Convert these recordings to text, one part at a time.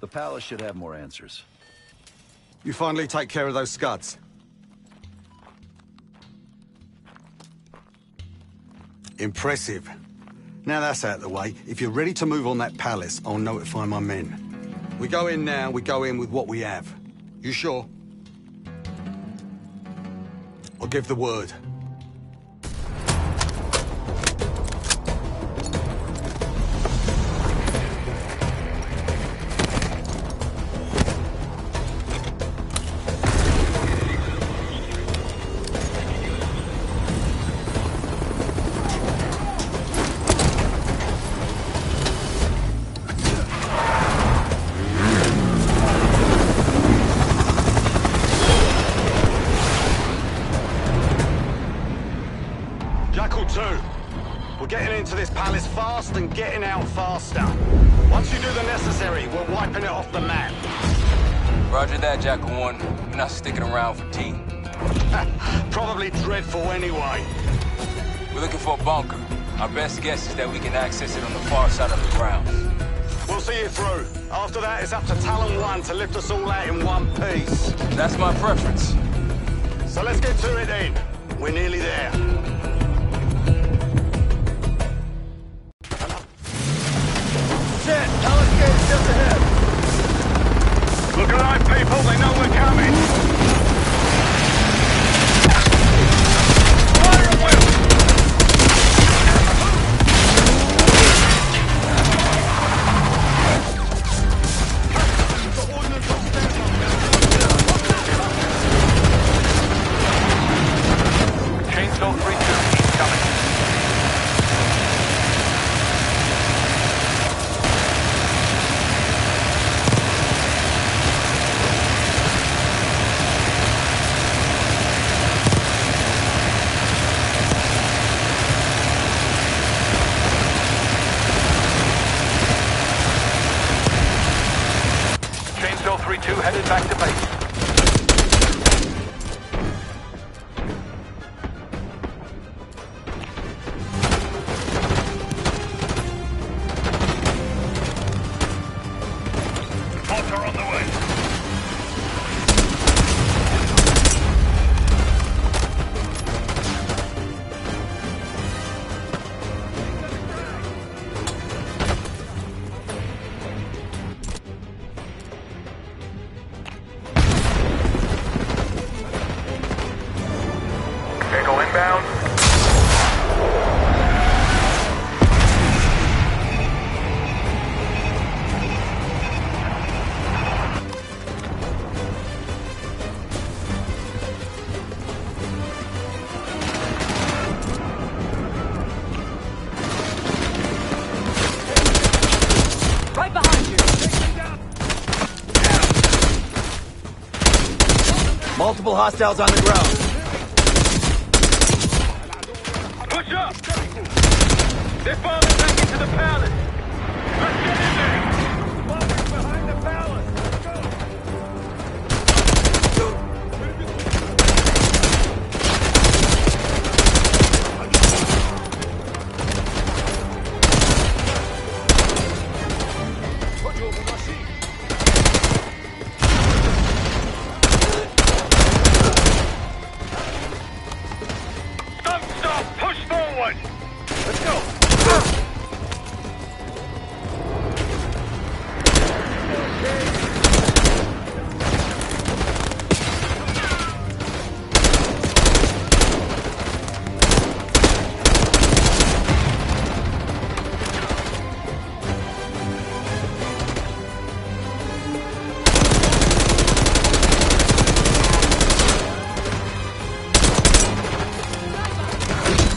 The palace should have more answers. You finally take care of those scuds? Impressive. Now that's out of the way, if you're ready to move on that palace, I'll notify my men. We go in now, we go in with what we have. You sure? I'll give the word. We're getting into this palace fast and getting out faster. Once you do the necessary, we're wiping it off the map. Roger that, Jackal 1. We're not sticking around for tea. Probably dreadful anyway. We're looking for a bunker. Our best guess is that we can access it on the far side of the grounds. We'll see you through. After that, it's up to Talon 1 to lift us all out in one piece. That's my preference. So let's get to it then. We're nearly there. Shit! Palace gate is just ahead! Look alive, people! They know we're coming! Fire at will! Chainsaw 3-2, he's coming. Chainsaw 3-2 headed back to base. Mortar on the way. Vehicle inbound. Right behind you! Multiple hostiles on the ground. Push up! They're falling back into the palace! Let's get in there! Falling behind the palace! Let's go! Stop! Push forward! Let's go!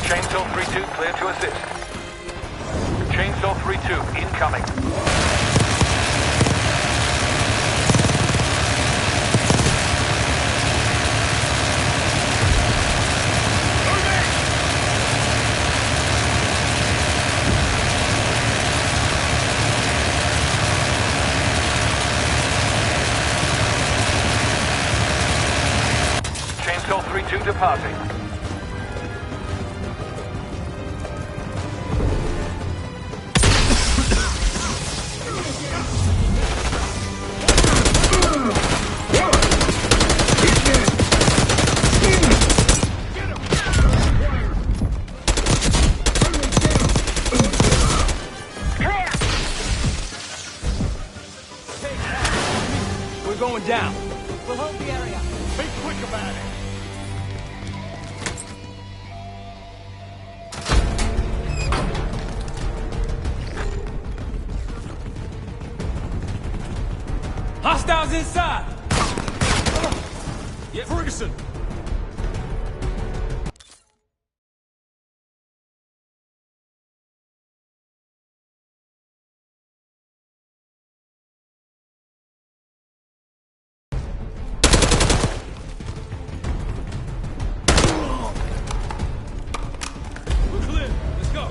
Chainsaw 3-2 clear to assist. Chainsaw 3-2 incoming. Chainsaw 3-2 departing. going down. We'll hold the area. Be quick about it. Hostiles inside! Yeah, Ferguson! We're clear. Let's go.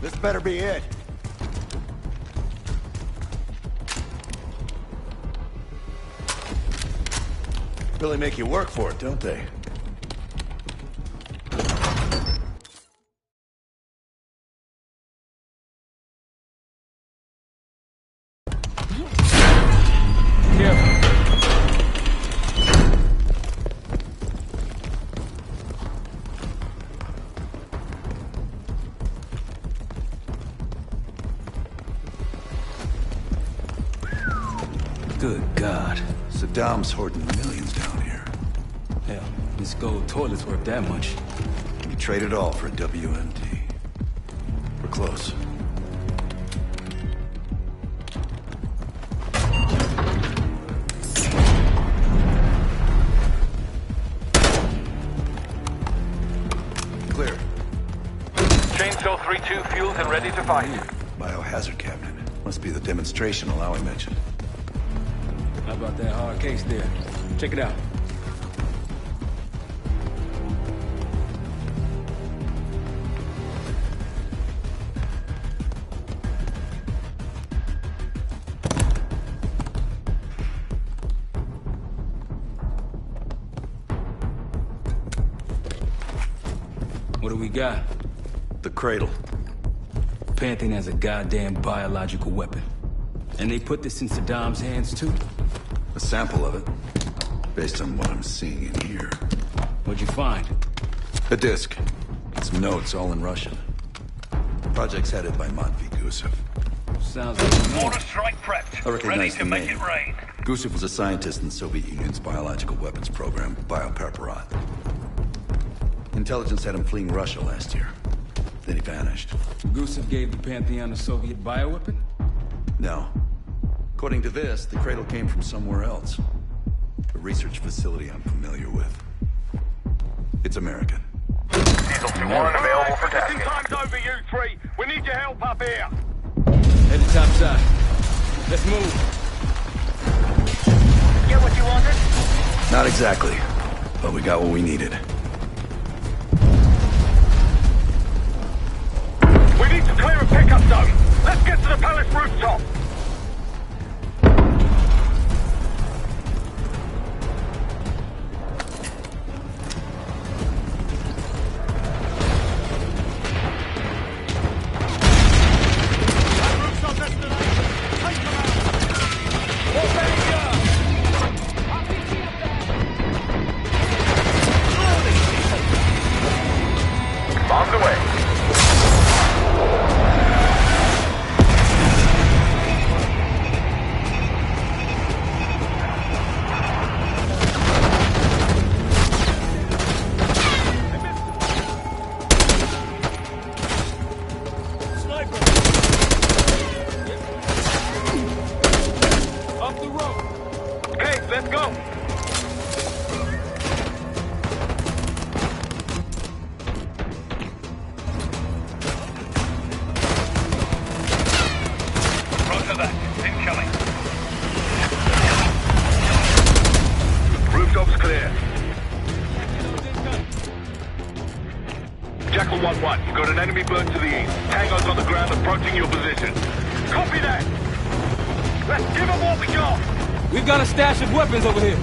This better be it. Really make you work for it, don't they? Careful. Good God. Saddam's hoarding millions down here. Hell, this gold toilet's worth that much. You trade it all for a WMD. We're close. Clear. Chainsaw 3-2 fueled and ready to fight. Biohazard cabinet. Must be the demonstration Alawi mentioned. How about that hard case there? Check it out. What do we got? The cradle. Pantheon has a goddamn biological weapon. And they put this in Saddam's hands, too? A sample of it. Based on what I'm seeing in here. What'd you find? A disc. Some notes, all in Russian. Project's headed by Matvey Gusev. Sounds like a Mortar strike prepped. I recognize Ready the to make name. it rain. Gusev was a scientist in the Soviet Union's biological weapons program, Biopreparat. Intelligence had him fleeing Russia last year. Then he vanished. Gusev gave the Pantheon a Soviet bioweapon? No. According to this, the cradle came from somewhere else. A research facility I'm familiar with. It's American. Diesel 2-1 available for tasking. Time's over, you three. We need your help up here. Head to top side. Let's move. Get what you wanted? Not exactly, but we got what we needed. We need to clear a pickup zone. Let's get to the palace rooftop. Bombs away. Up the road. Okay, let's go. Roger that. Incoming. Rooftop's clear. Jackal 1-1, you've got an enemy bird to the east. Tango's on the ground approaching your position. Copy that. Let's give them what we got. We've got a stash of weapons over here.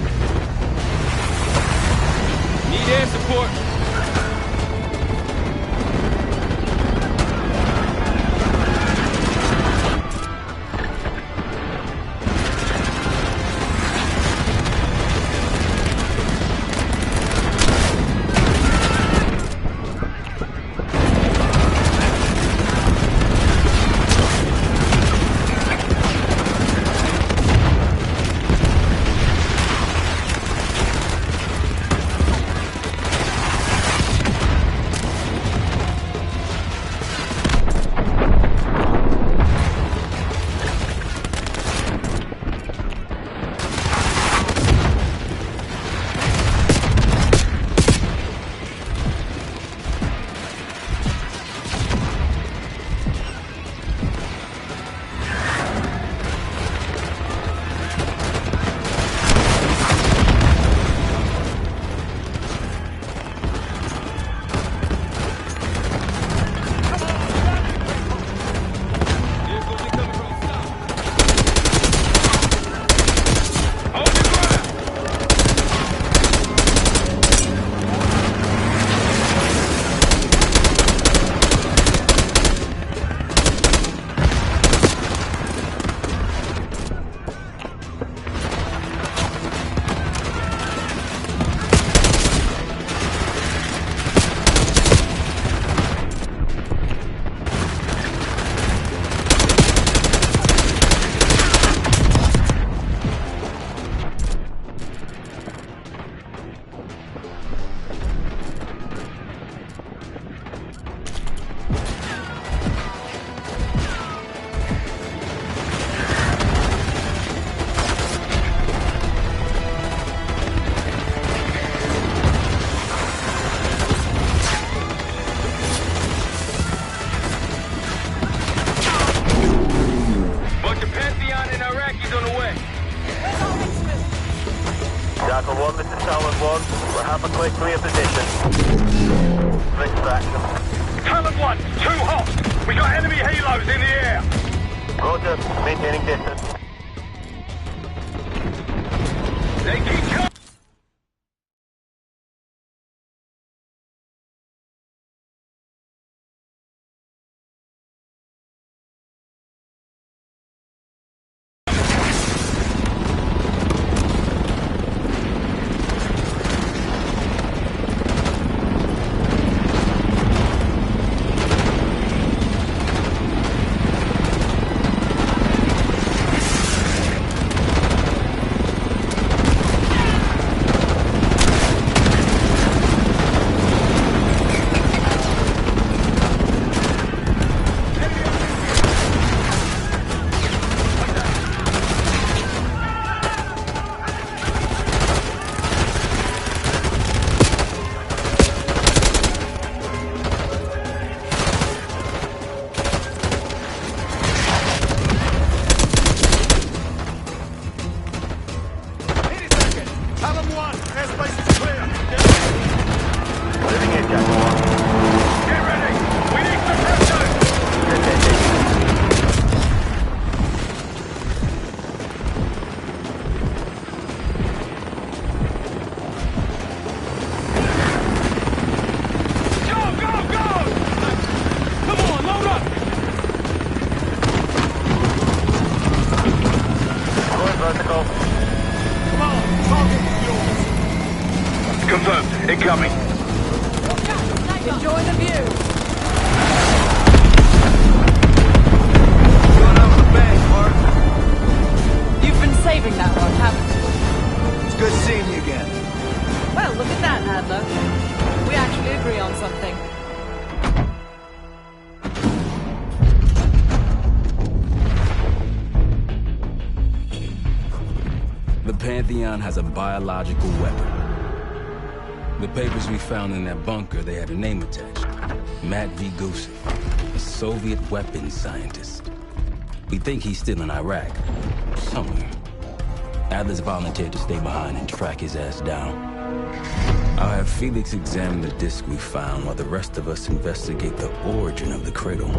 Need air support. Jackal 1, this is Talon 1. We're half a click clear position. Extraction. Talon 1, too hot! We got enemy helos in the air! Roger, maintaining distance. They keep coming! Confirmed. Incoming. Enjoy the view. Going out with a bang, Mark. You've been saving that one, haven't you? It's good seeing you again. Well, look at that, Adler. We actually agree on something. The Pantheon has a biological weapon. The papers we found in that bunker, they had a name attached. Matt V. Gusev, a Soviet weapons scientist. We think he's still in Iraq, somewhere. Adler's volunteered to stay behind and track his ass down. I'll have Felix examine the disc we found while the rest of us investigate the origin of the cradle.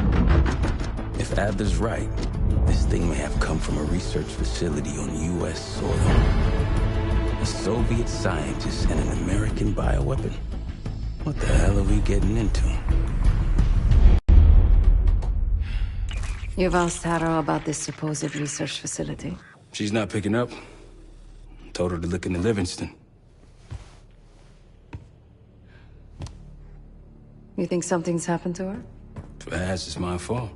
If Adler's right, this thing may have come from a research facility on U.S. soil. A Soviet scientist and an American bioweapon. What the hell are we getting into? You've asked Harrow about this supposed research facility. She's not picking up. Told her to look into Livingston. You think something's happened to her? If it has, it's my fault.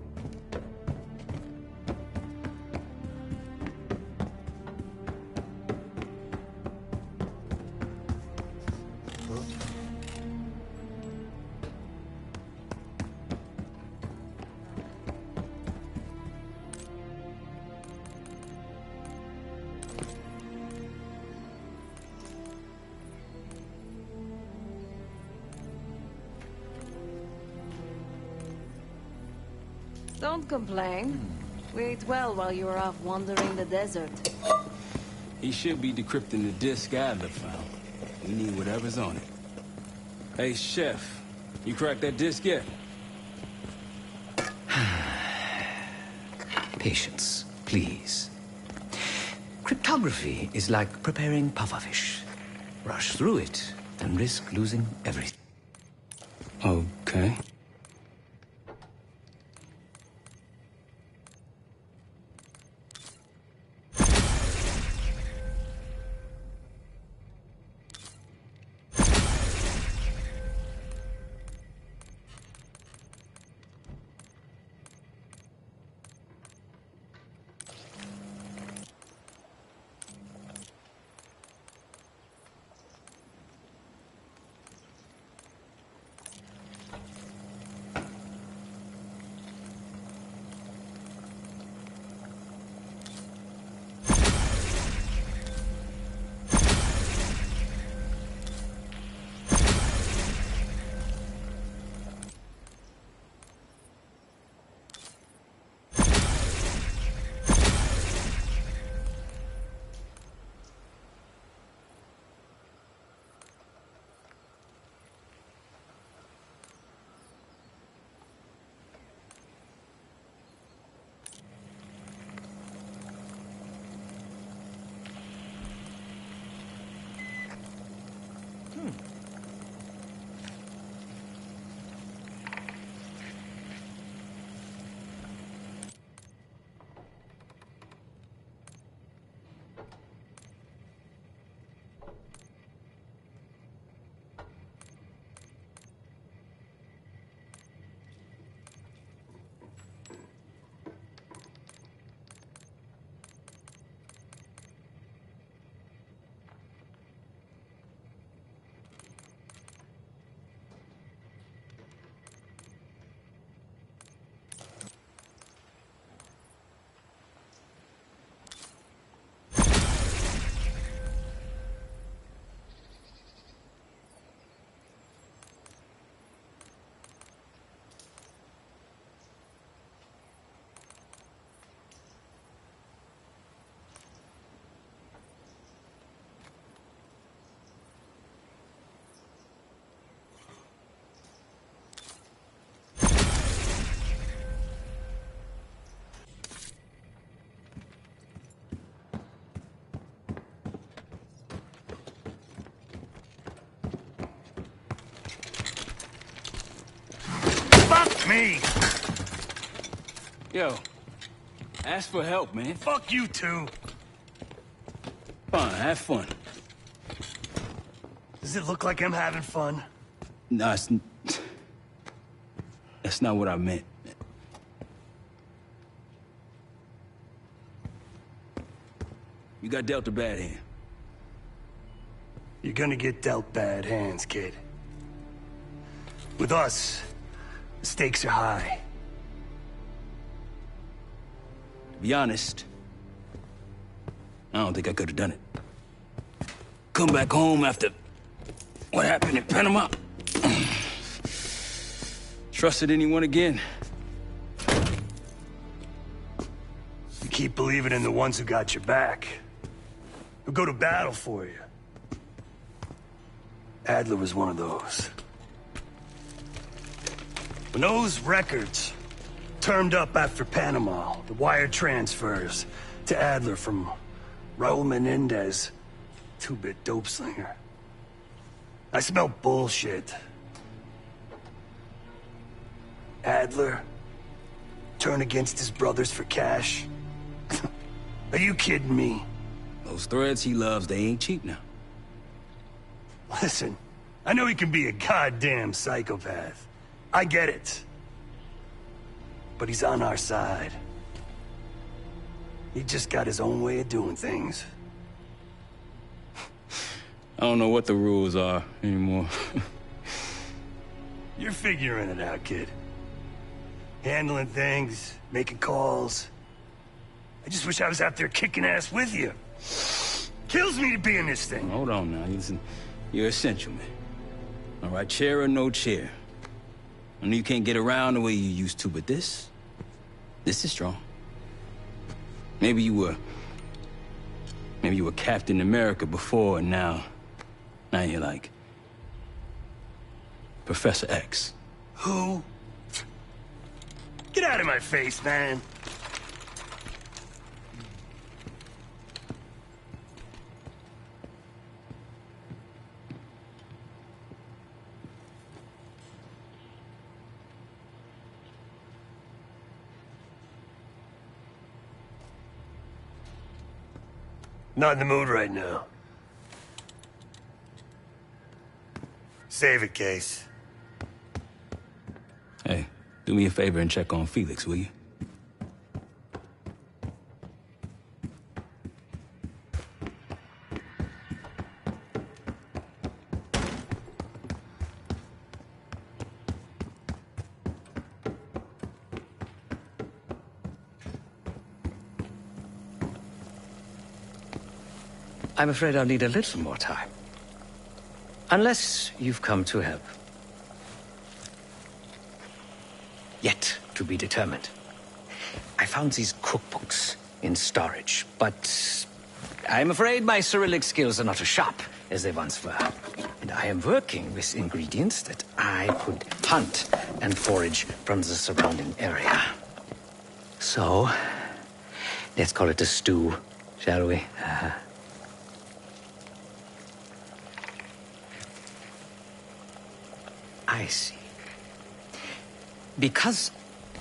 Don't complain. We ate well while you were off wandering the desert. He should be decrypting the disc Adler found. We need whatever's on it. Hey, Chef, you cracked that disc yet? Patience, please. Cryptography is like preparing pufferfish. Rush through it and risk losing everything. Okay. Me. Yo, ask for help, man. Fuck you too. Fine, have fun. Does it look like I'm having fun? No, that's not what I meant. You got dealt a bad hand. You're gonna get dealt bad hands, kid. With us, the stakes are high. To be honest, I don't think I could have done it. Come back home after what happened in Panama. Trusted anyone again? You keep believing in the ones who got your back. Who go to battle for you. Adler was one of those. When those records turned up after Panama, the wire transfers to Adler from Raul Menendez, two-bit dope slinger. I smelled bullshit. Adler turn against his brothers for cash? Are you kidding me? Those threads he loves, they ain't cheap now. Listen, I know he can be a goddamn psychopath. I get it. But he's on our side. He just got his own way of doing things. I don't know what the rules are anymore. You're figuring it out, kid. Handling things, making calls. I just wish I was out there kicking ass with you. Kills me to be in this thing. Hold on now, listen. You're essential, man. All right, chair or no chair. I know you can't get around the way you used to, but this is strong. Maybe you were Captain America before, and now you're like Professor X. Who? Get out of my face, man. Not in the mood right now. Save it, Case. Hey, do me a favor and check on Felix, will you? I'm afraid I'll need a little more time. Unless you've come to help. Yet to be determined. I found these cookbooks in storage, but I'm afraid my Cyrillic skills are not as sharp as they once were. And I am working with ingredients that I could hunt and forage from the surrounding area. So, let's call it a stew, shall we? I see. Because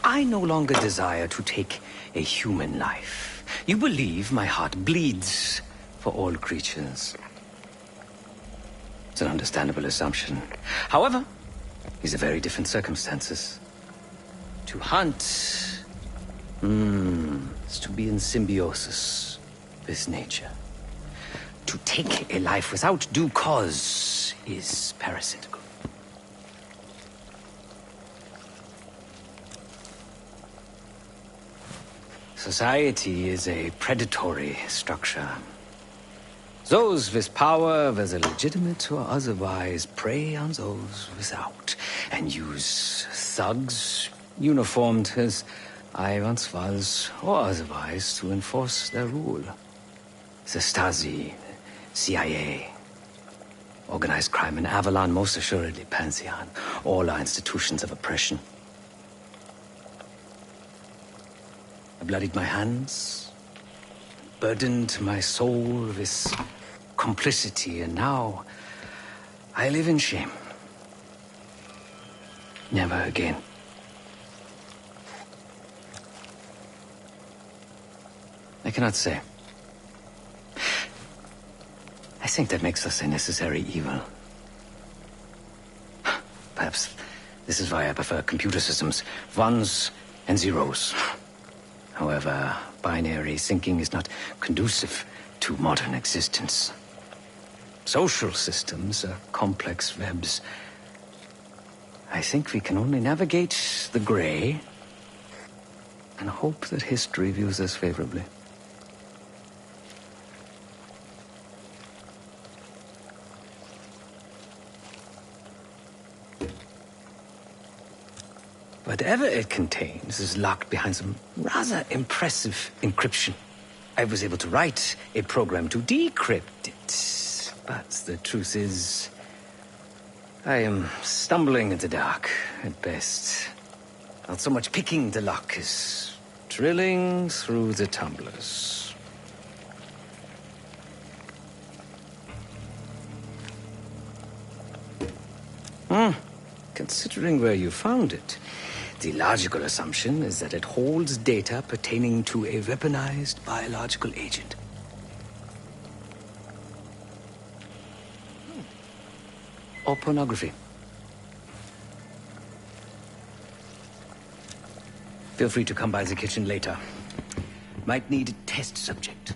I no longer desire to take a human life. You believe my heart bleeds for all creatures. It's an understandable assumption. However, these are very different circumstances. To hunt is to be in symbiosis with nature. To take a life without due cause is parasitical. Society is a predatory structure. Those with power, whether legitimate or otherwise, prey on those without, and use thugs, uniformed as I once was, or otherwise, to enforce their rule. The Stasi, CIA, organized crime in Avalon, most assuredly Pantheon, all are institutions of oppression. I bloodied my hands, burdened my soul with complicity, and now I live in shame. Never again. I cannot say. I think that makes us a necessary evil. Perhaps this is why I prefer computer systems. Ones and zeros. However, binary thinking is not conducive to modern existence. Social systems are complex webs. I think we can only navigate the gray and hope that history views us favorably. Whatever it contains is locked behind some rather impressive encryption. I was able to write a program to decrypt it, but the truth is, I am stumbling in the dark at best. Not so much picking the lock as drilling through the tumblers. Considering where you found it, the logical assumption is that it holds data pertaining to a weaponized biological agent. Or pornography. Feel free to come by the kitchen later. Might need a test subject.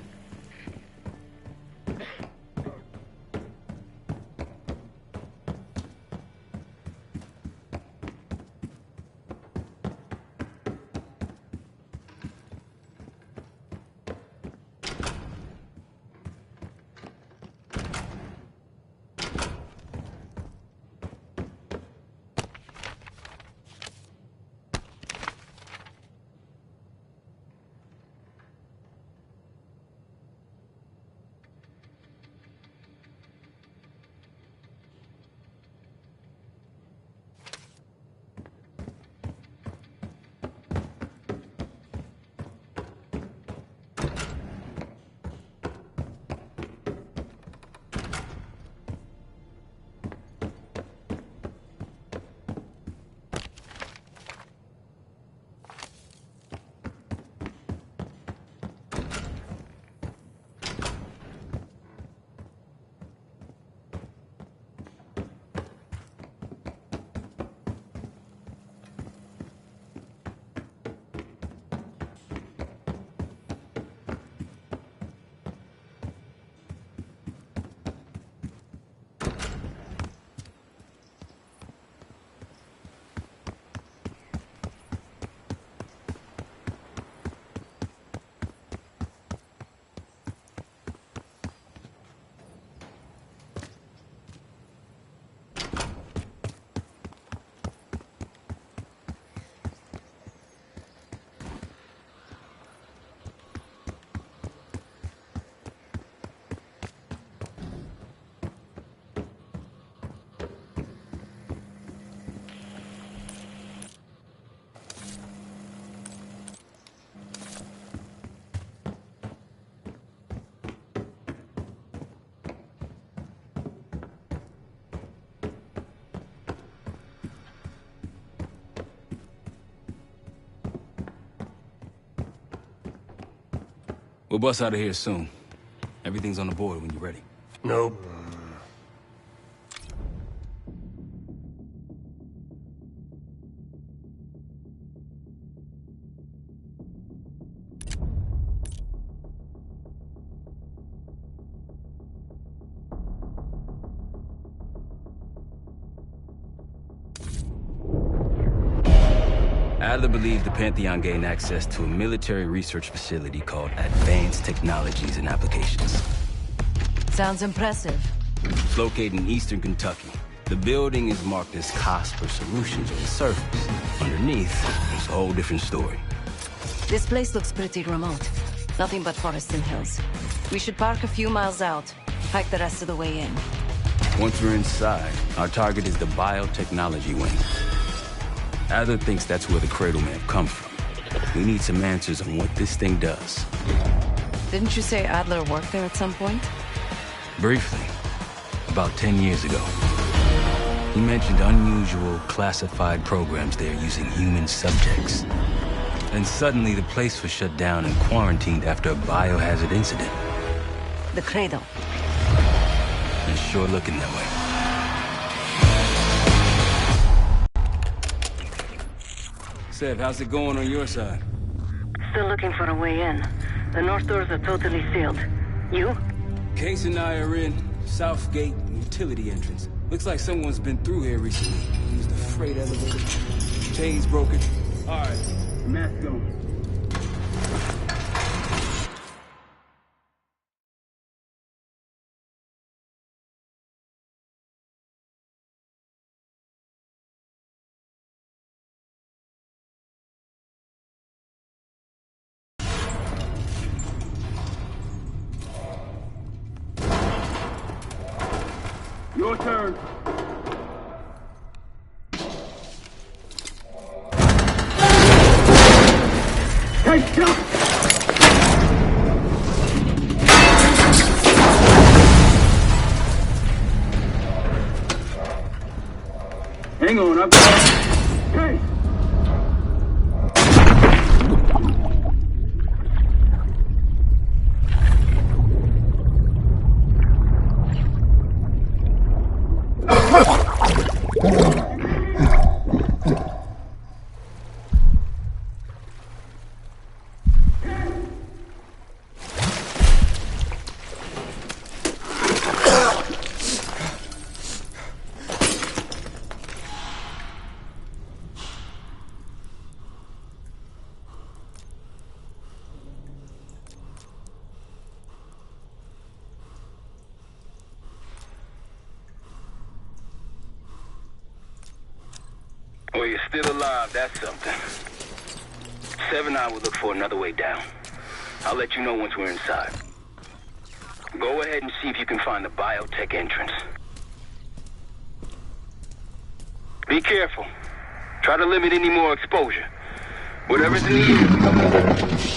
We'll bust out of here soon. Everything's on the board when you're ready. Nope. Adler believed the Pantheon gained access to a military research facility called Advanced Technologies and Applications. Sounds impressive. It's located in eastern Kentucky. The building is marked as Cosper Solutions on the surface. Underneath, it's a whole different story. This place looks pretty remote. Nothing but forests and hills. We should park a few miles out, hike the rest of the way in. Once we're inside, our target is the biotechnology wing. Adler thinks that's where the Cradle may have come from. We need some answers on what this thing does. Didn't you say Adler worked there at some point? Briefly, about 10 years ago. He mentioned unusual, classified programs there using human subjects. And suddenly the place was shut down and quarantined after a biohazard incident. The Cradle. It's sure looking that way. Sev, how's it going on your side? Still looking for a way in. The north doors are totally sealed. You? Case and I are in Southgate utility entrance. Looks like someone's been through here recently. Used the freight elevator. Chains broken. All right, mask going. Your turn. Hey, jump! Hang on, I've got... Hey! Well, you're still alive, that's something. Sev and I will look for another way down. I'll let you know once we're inside. Go ahead and see if you can find the biotech entrance. Be careful. Try to limit any more exposure. Whatever's in the air.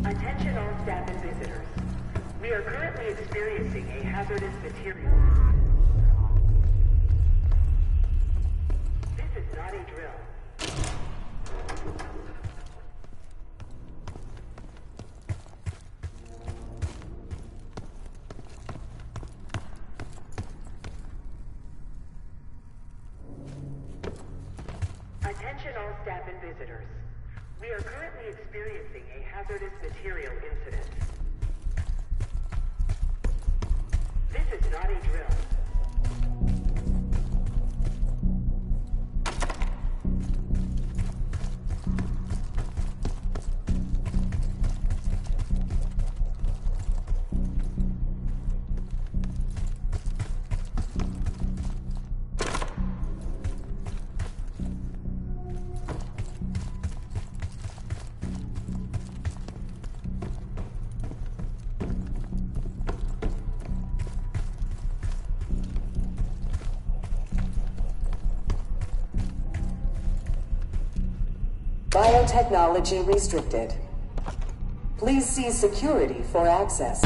Attention all staff and visitors. We are currently experiencing a hazardous material. This is not a drill. Attention all staff and visitors. We are currently experiencing a hazardous material incident. This is not a drill. Biotechnology restricted. Please see security for access.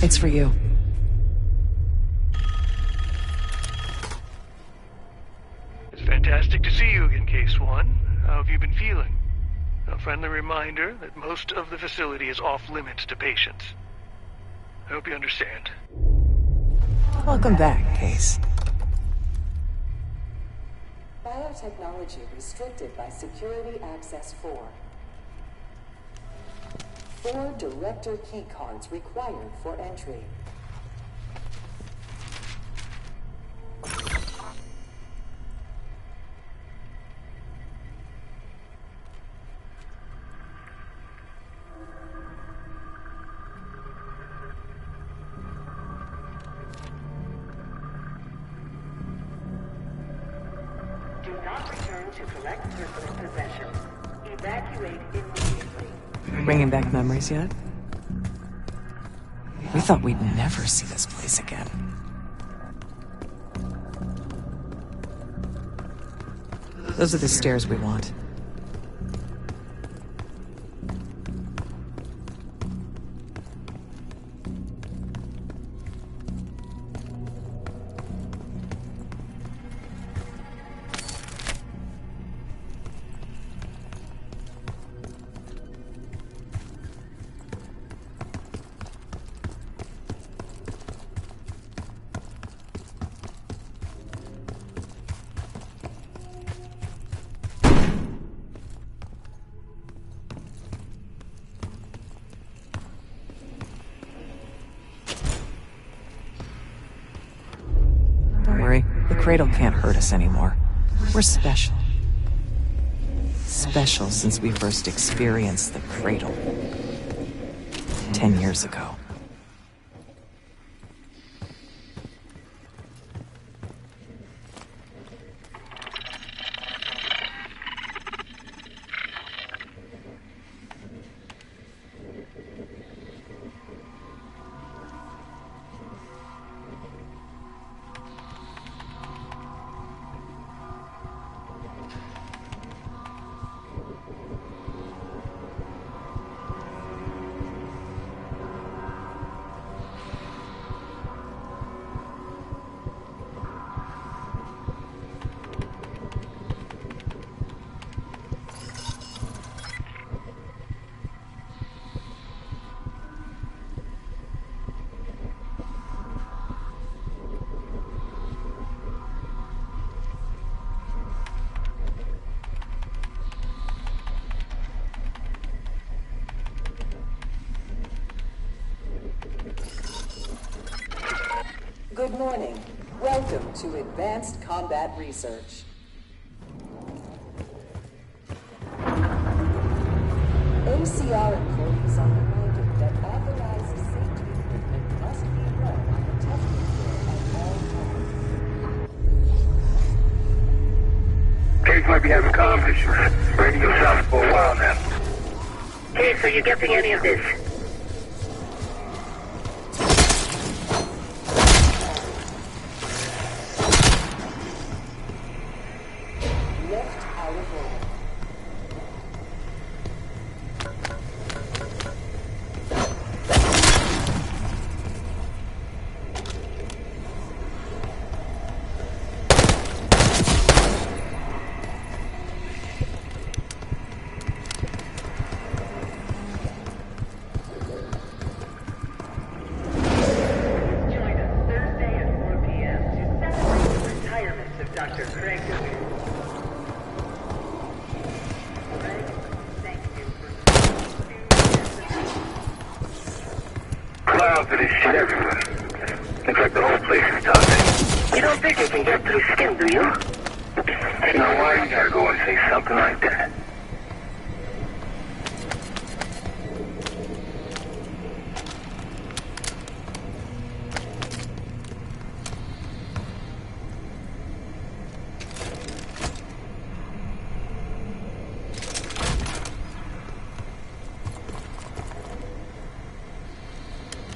It's for you. It's fantastic to see you again, Case One. How have you been feeling? A friendly reminder that most of the facility is off-limits to patients. I hope you understand. Welcome back, Case. Biotechnology restricted by Security Access 4. 4 Director keycards required for entry. Do not return to collect personal possessions. Evacuate immediately. Bringing back memories yet? We thought we'd never see this place again. Those are the stairs we want. The Cradle can't hurt us anymore. We're special. Special since we first experienced the Cradle. 10 years ago. Good morning. Welcome to Advanced Combat Research. ACR employees are reminded that authorized safety equipment must be run on the testing floor at all times. Case might be having comm issues. Radio silent for a while now. Case, are you getting any of this? Left out of order. Join us Thursday at 4 p.m. to celebrate the retirement of Dr. Craig Duggan. Craig, thank you for 2 years of Clouds of this shit everywhere. Looks like the whole place is toxic. You don't think it can get through skin, do you? Now why you gotta go and say something like that?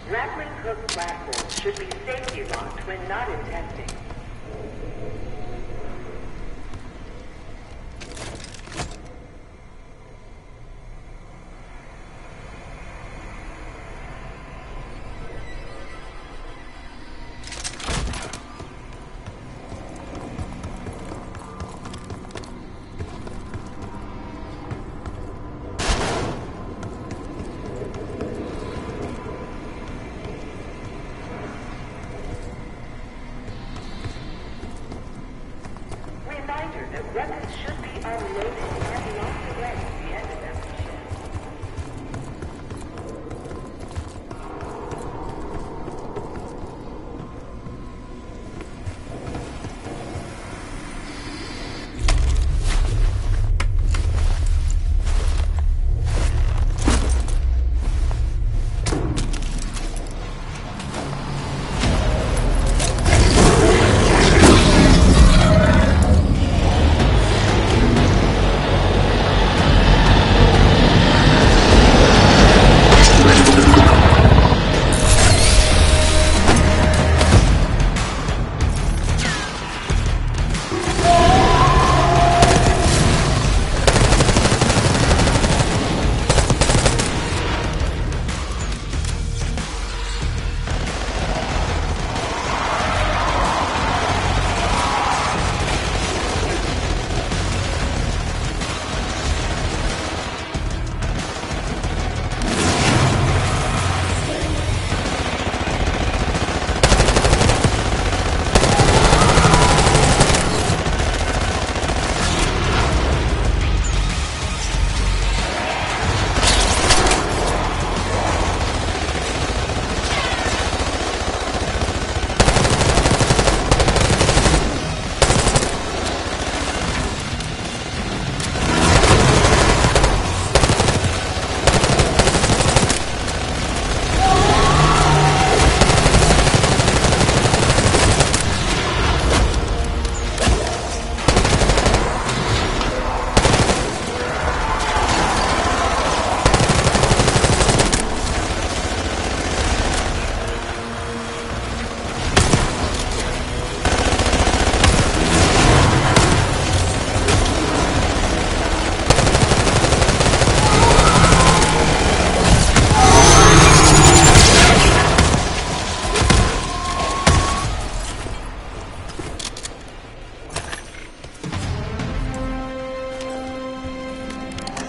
Grappling hook platforms should be safety locked when not in testing.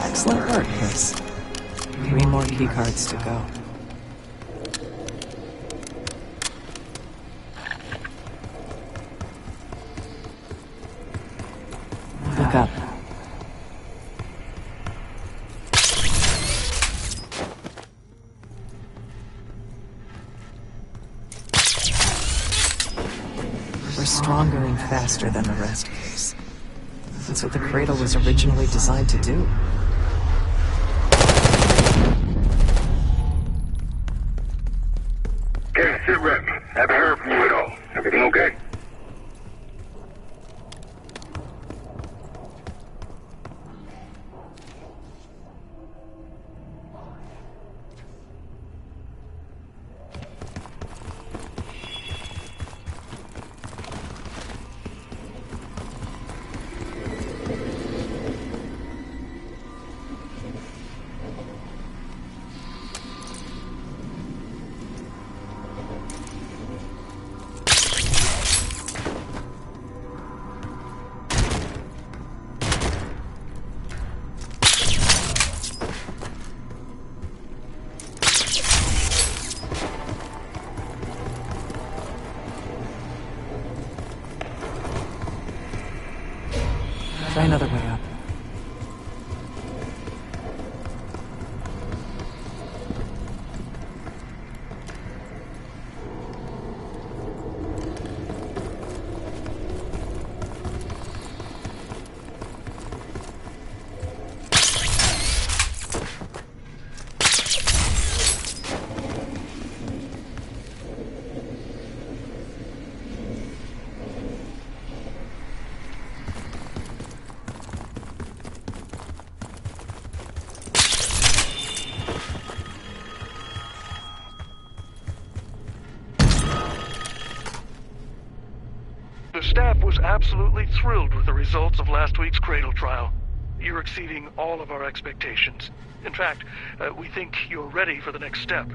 Excellent work, Chris. 3 more keycards to go. Look up. We're stronger and faster than the rest, Case. That's what the Cradle was originally designed to do. Okay, sit rep. Haven't heard from you at all. Everything okay? Try another way up. The staff was absolutely thrilled with the results of last week's Cradle trial. You're exceeding all of our expectations. In fact, we think you're ready for the next step.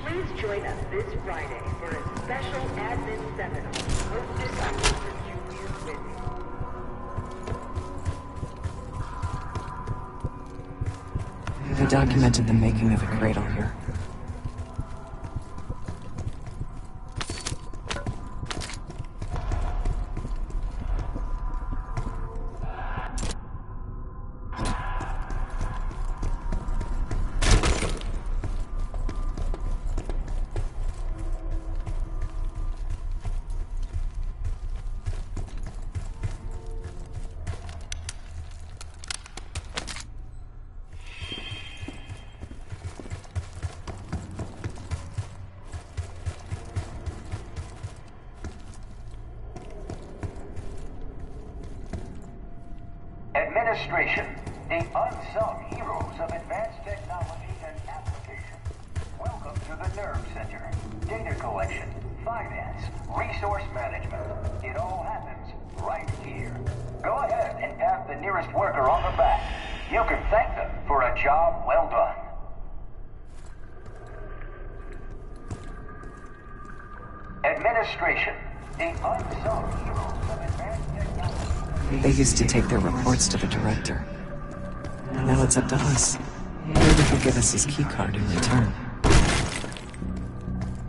Please join us this Friday for a special admin seminar hosted by Mr. Julius Whitney. They documented the making of the Cradle here. Administration, the unsung heroes of advanced technology and application. Welcome to the Nerve Center. Data collection, finance, resource management. It all happens right here. Go ahead and tap the nearest worker on the back. You can thank them for a job well done. Administration, the unsung heroes of advanced technology. They used to take their reports to the director. Now it's up to us. Maybe he'll give us his keycard in return.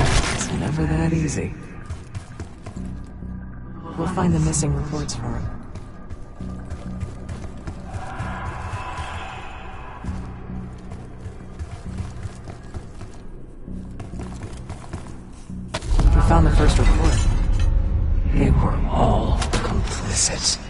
It's never that easy. We'll find the missing reports for him. We found the first report. They were all complicit.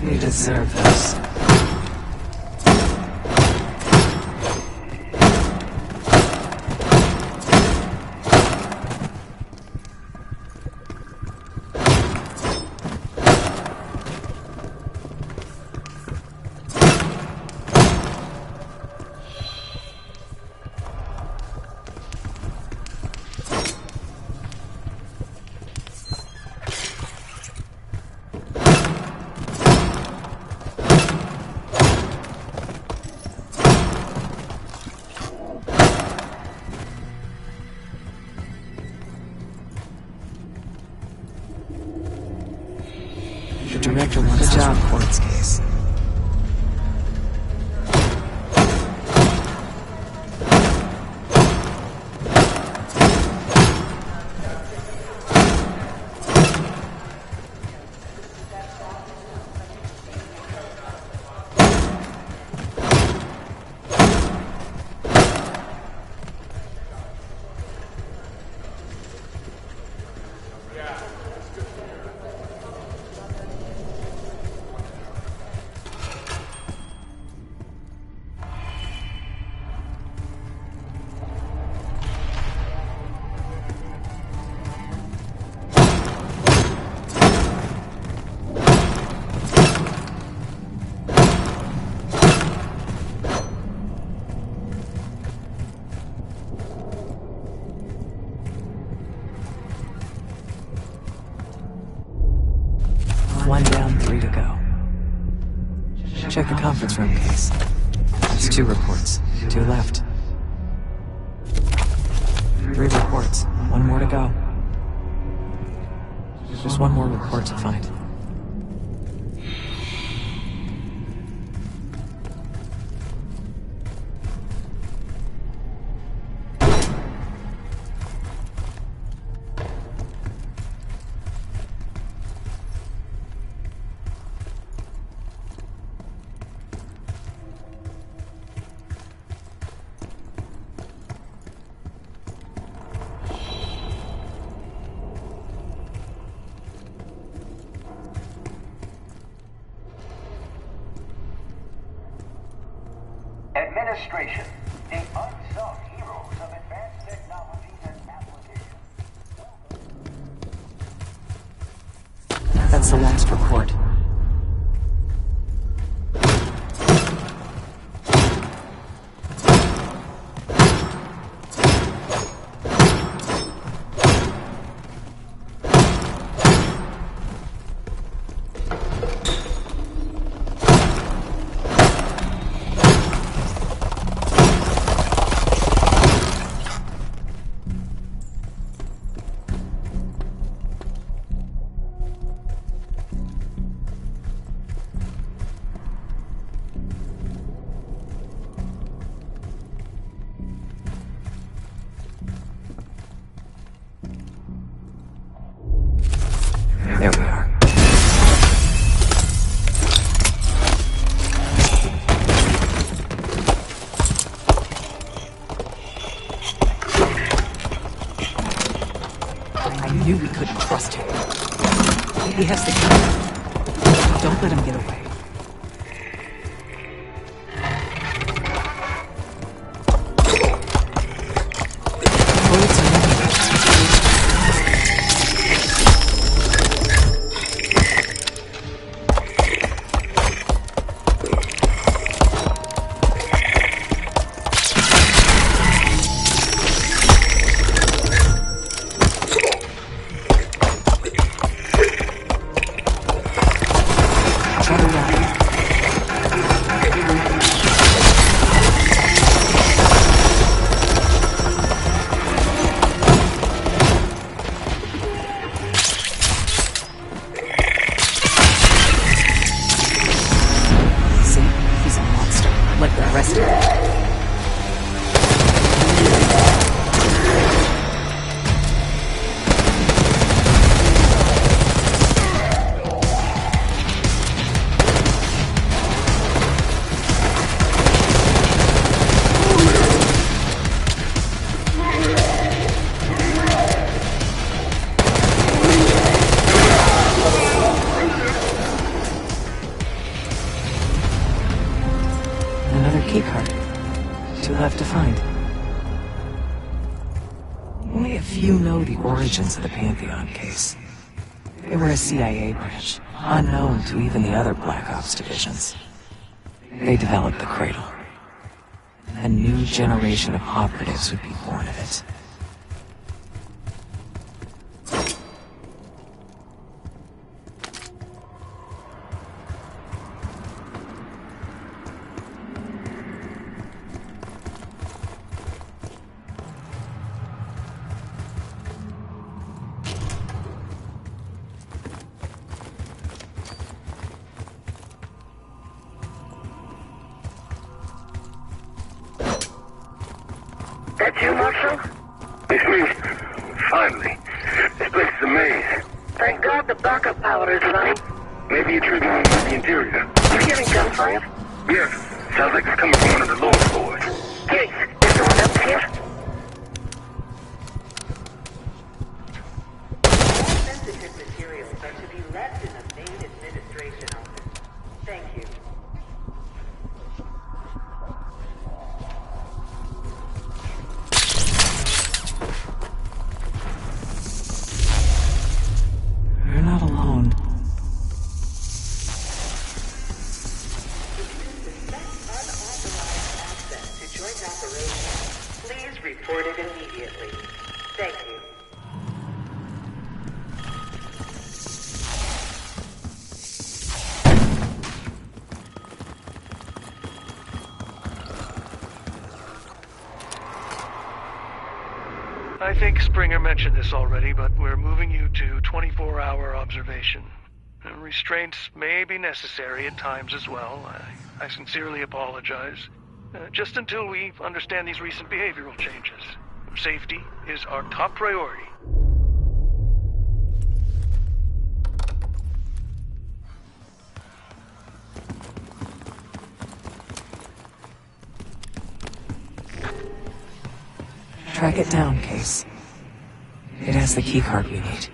You deserve this. The director wants a job courts case. One down, 3 to go. Check the conference room case. There's 2 reports. 2 left. 3 reports. 1 more to go. There's 1 more report to find. Administration, the unsung heroes of advanced technologies and applications. That's the last report. There we are. I knew we couldn't trust him. He has the key. Don't let him get away. Bullets are not keycard. 2 left to find. Only a few know the origins of the Pantheon case. They were a CIA branch, unknown to even the other Black Ops divisions. They developed the Cradle. A new generation of operatives would be born of it. That you, Marshal? It's me. Finally. This place is a maze. Thank God the backup power is running. Maybe it's triggering with the interior. You getting gunfire? Yes. Sounds like it's coming from one of the lower floors. Hey, is someone else here? Sensitive materials are to be left in the main administration office. Thank you. You're not alone. Please report it immediately. Thank you. I think Springer mentioned this already, but we're moving you to 24-hour observation. Restraints may be necessary at times as well. I sincerely apologize. Just until we understand these recent behavioral changes. Safety is our top priority. Track it down, Case. It has the keycard we need.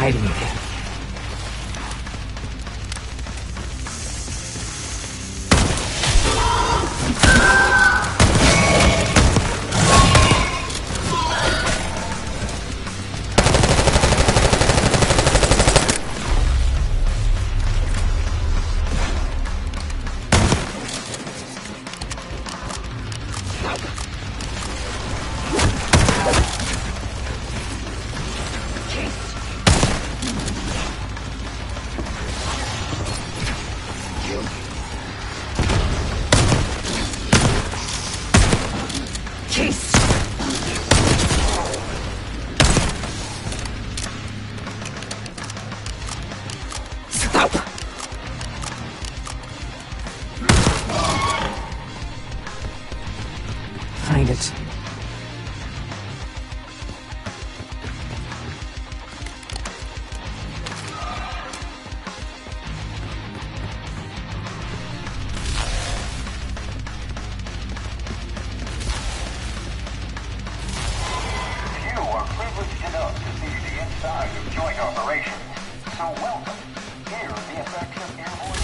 Hiding again. Find it. You are privileged enough to see the inside of joint operations. So welcome. Here are the effects of airborne...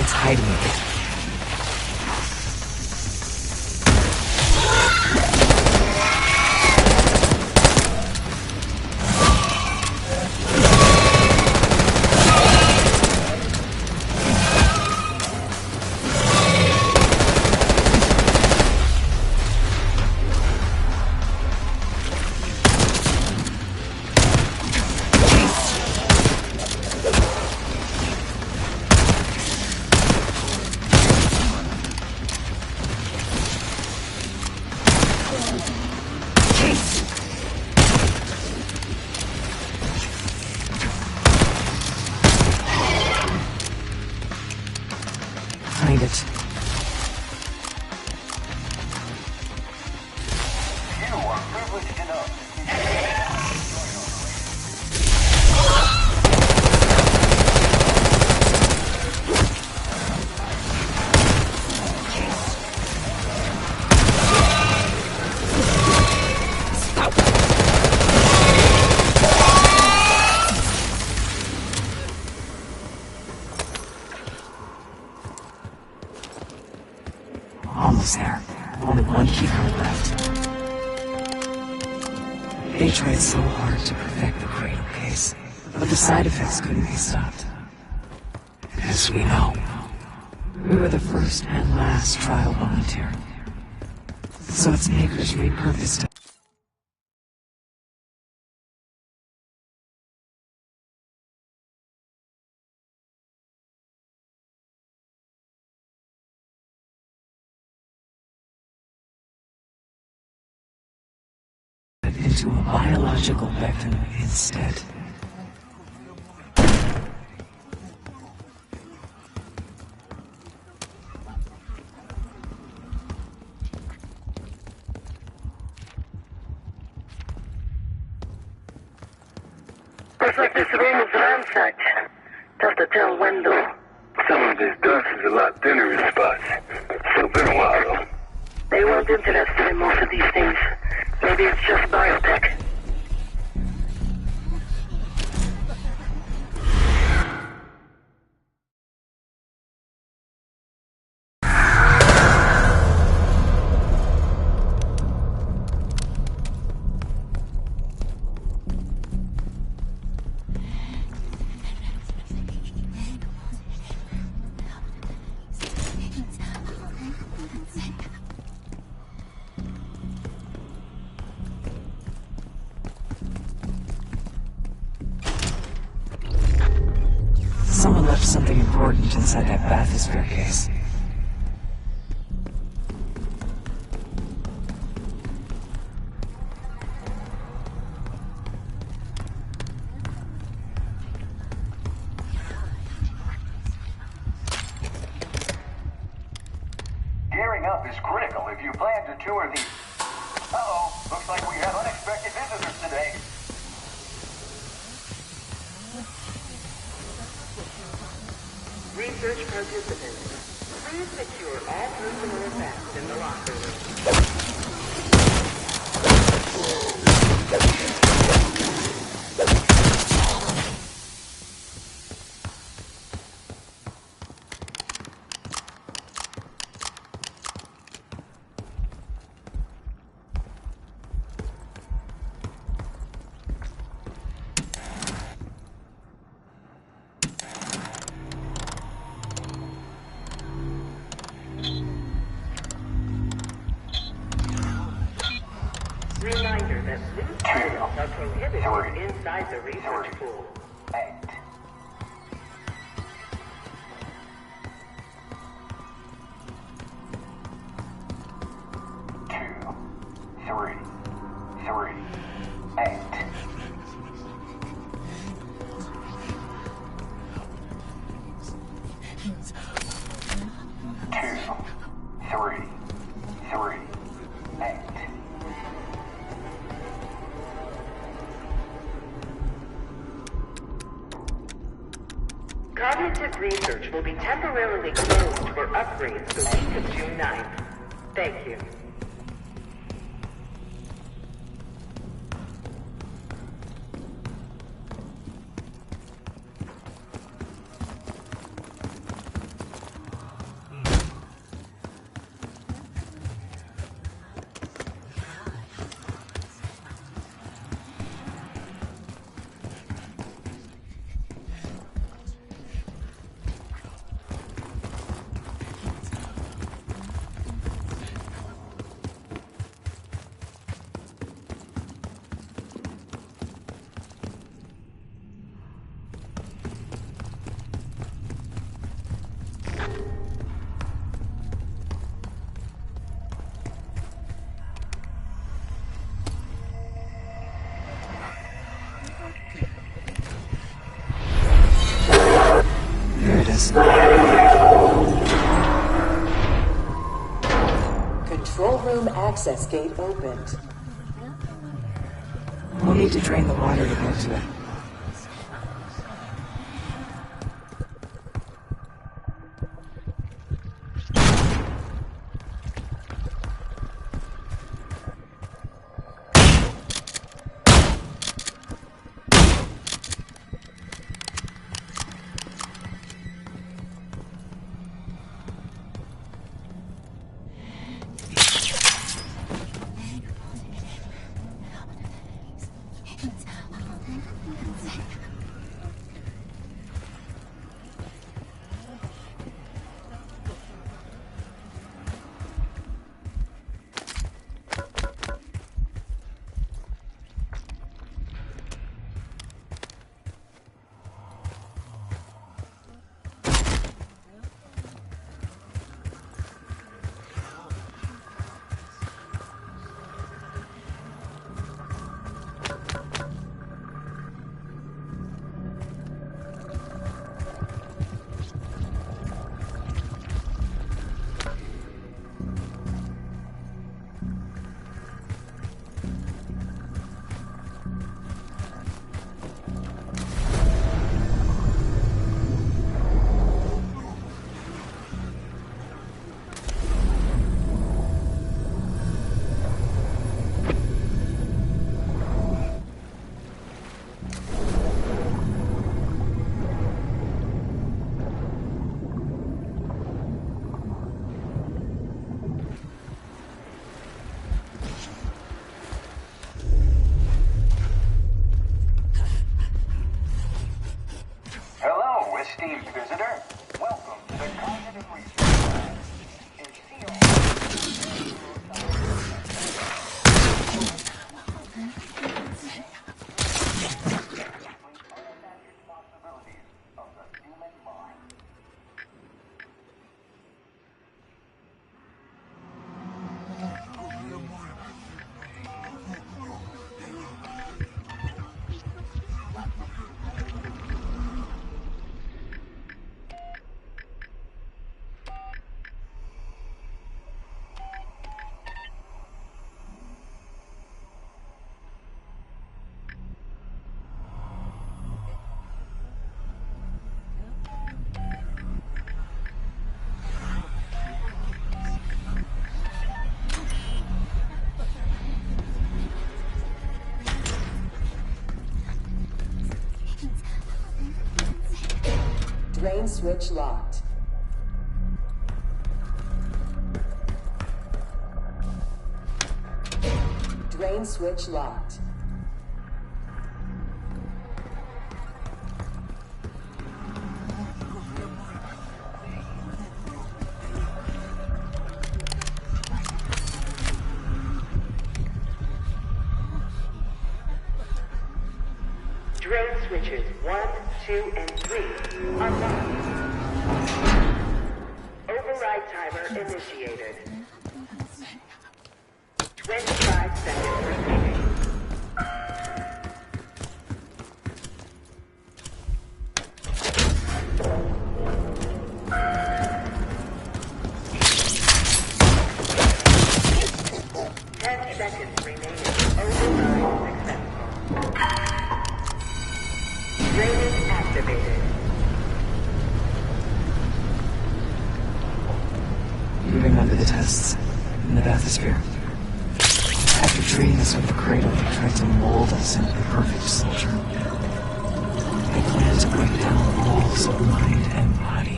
It's hiding. hiding it. Find it. You are privileged enough to Almost there. Only one keycard left. They tried so hard to perfect the Cradle case, but the side effects couldn't be stopped. As we know, we were the first and last trial volunteer. So its makers repurposed it. Into a biological weapon instead. Looks like this room is ransacked. Tough to tell when though. Some of this dust is a lot thinner in spots. Still been a while though. They weren't interested in most of these things. Maybe it's just biotech. Someone left something important inside that bathysphere case. Gearing up is critical if you plan to tour the... Uh-oh, looks like we have unexpected visitors today. Research participants, please secure all personal effects in the locker room. Reminder that loose items are prohibited inside the research pool. 8. 2, 3, 3, 8. 2, 3, 3, 8. Cognitive research will be temporarily closed for upgrades the week of June 9th. Thank you. defenses. Control room access gate opened. We'll need to drain the water to get to it. esteemed visitor. Welcome to the Cognitive Research Lab. Drain switch locked. Drain switch locked. Drain switches 1, 2, and 3 are locked. Override timer initiated. 25 seconds remaining. Moving on to the tests in the bathysphere. After treating us with the cradle, they tried to mold us into the perfect soldier. They planned to break down the walls of mind and body.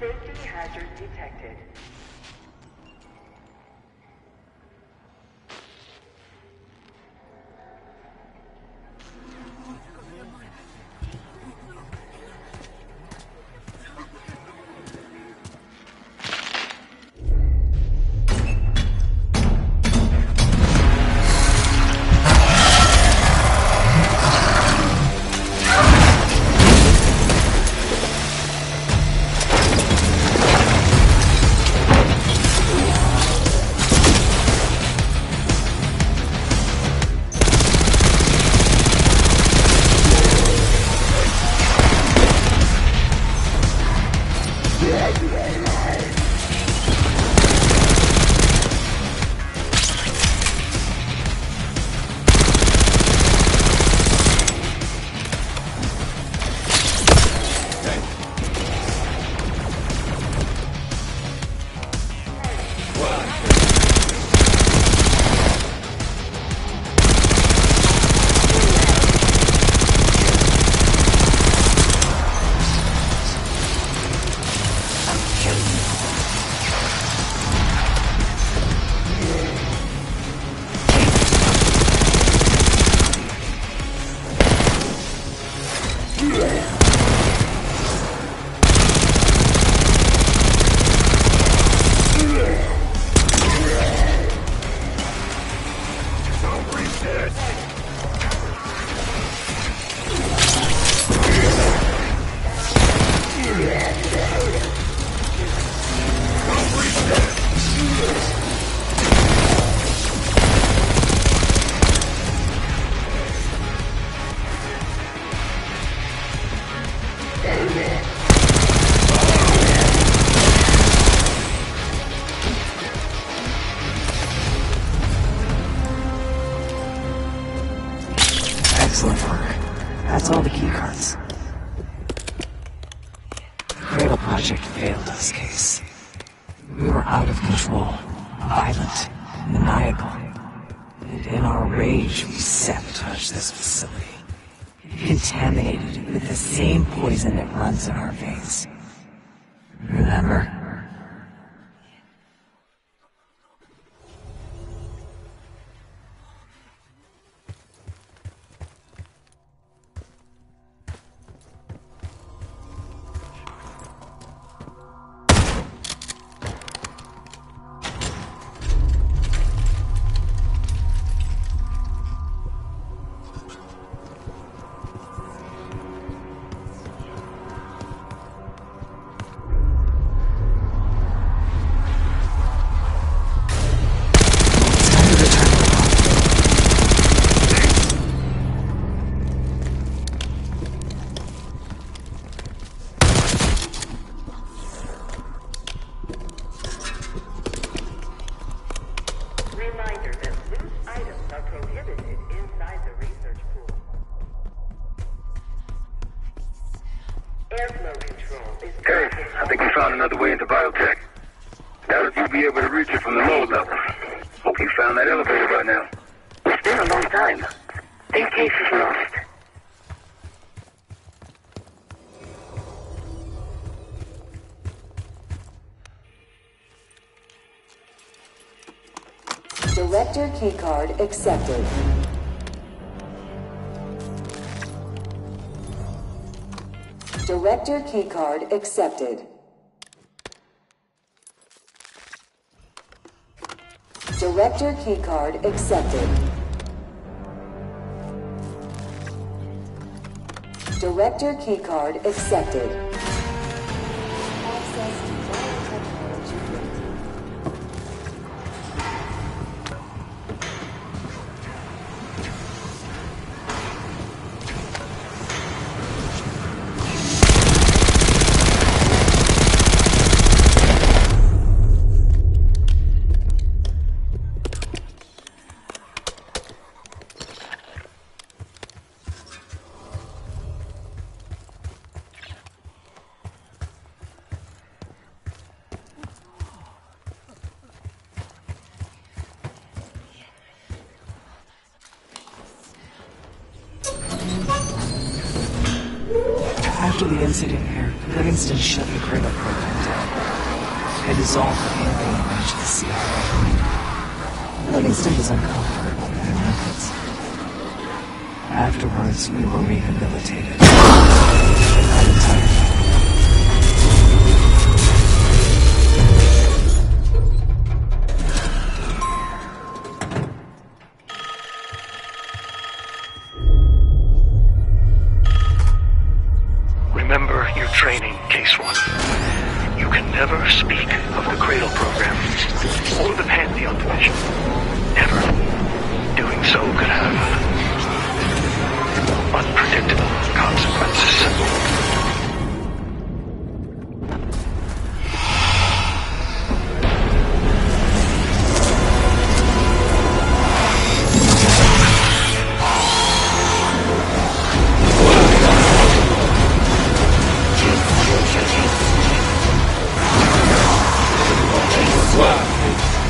Safety hazard detected. Excellent work. That's all the keycards. The Cradle Project failed us, Case. We were out of control, violent, maniacal. And in our rage, we sabotaged this facility. Contaminated it with the same poison that runs in our veins. Remember? Reminder that loose items are prohibited inside the research pool. Airflow control is... Hey, I think we found another way into biotech. Now that you'll be able to reach it from the lower level. Hope you found that elevator by now. It's been a long time. Think Case is lost. Director keycard accepted. Director keycard accepted. Director keycard accepted. Director keycard accepted. Access to biotechnology granted. After the incident here, Livingston shut the Cradle program down. I dissolved the Pantheon branch of the CIA. Livingston was uncomfortable with their methods. Afterwards, we were rehabilitated. Not entirely. Remember your training, Case One. You can never speak of the Cradle program or the Pantheon division. Never. Doing so could have unpredictable consequences.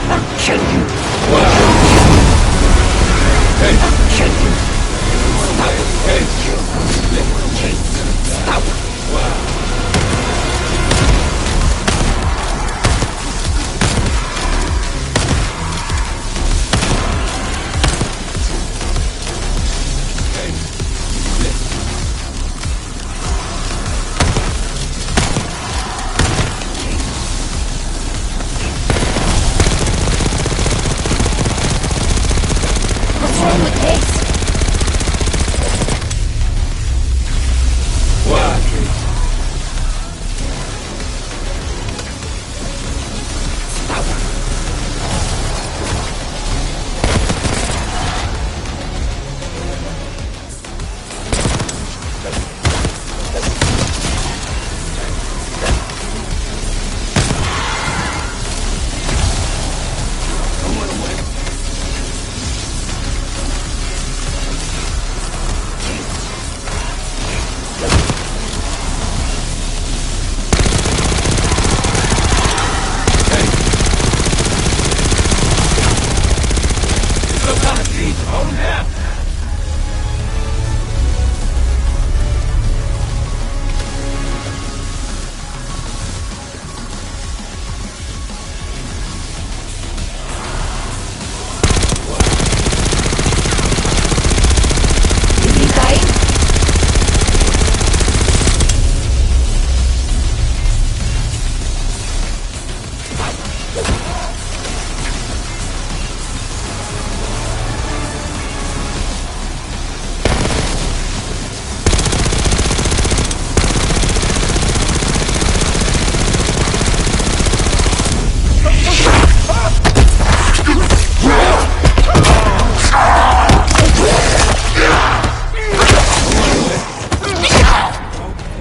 I'll kill you.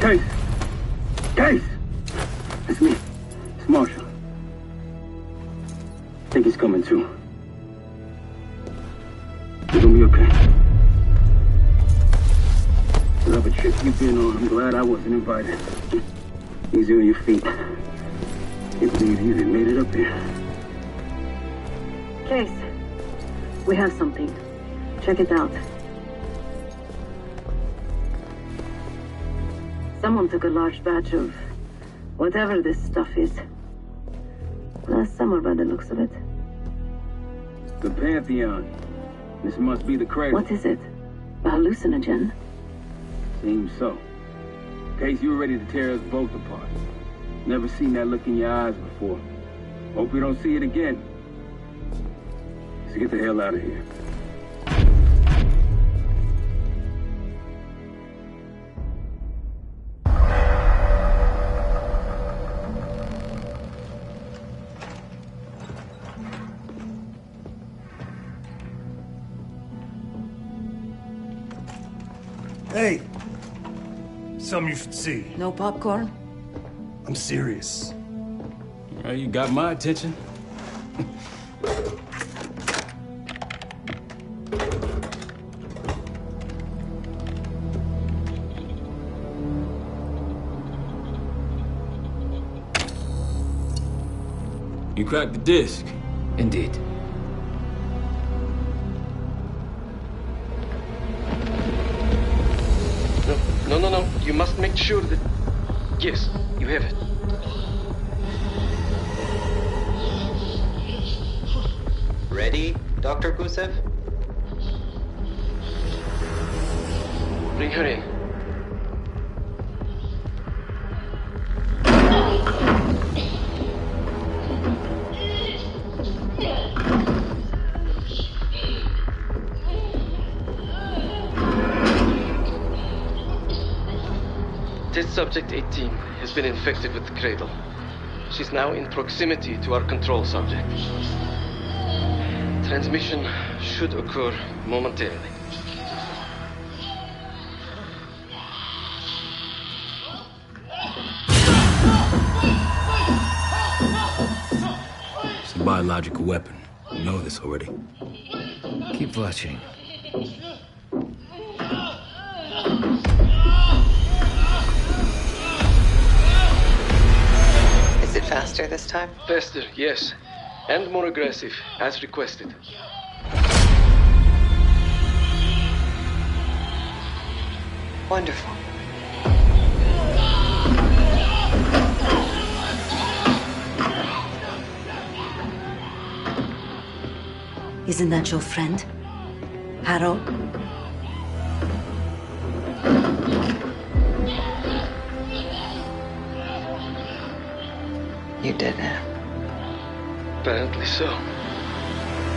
Case! Case! It's me. It's Marshall. I think he's coming too. You're gonna be okay. Whatever trip you've been on, I'm glad I wasn't invited. Easy on your feet. Can't believe you even made it up here. Case, we have something. Check it out. Someone took a large batch of whatever this stuff is. Last summer, by the looks of it. The Pantheon. This must be the cradle. What is it? A hallucinogen? Seems so. Case, you were ready to tear us both apart. Never seen that look in your eyes before. Hope we don't see it again. Let's get the hell out of here. Hey! Something you should see. No popcorn? I'm serious. Well, you got my attention. You cracked the disc. Indeed. No. You must make sure that... Yes, you have it. Ready, Dr. Gusev? Bring her in. Test subject 18 has been infected with the cradle. She's now in proximity to our control subject. Transmission should occur momentarily. It's a biological weapon. You know this already. Keep watching. Is it faster this time? Faster, yes. And more aggressive, as requested. Wonderful. Isn't that your friend? Harold? You did it. Apparently so.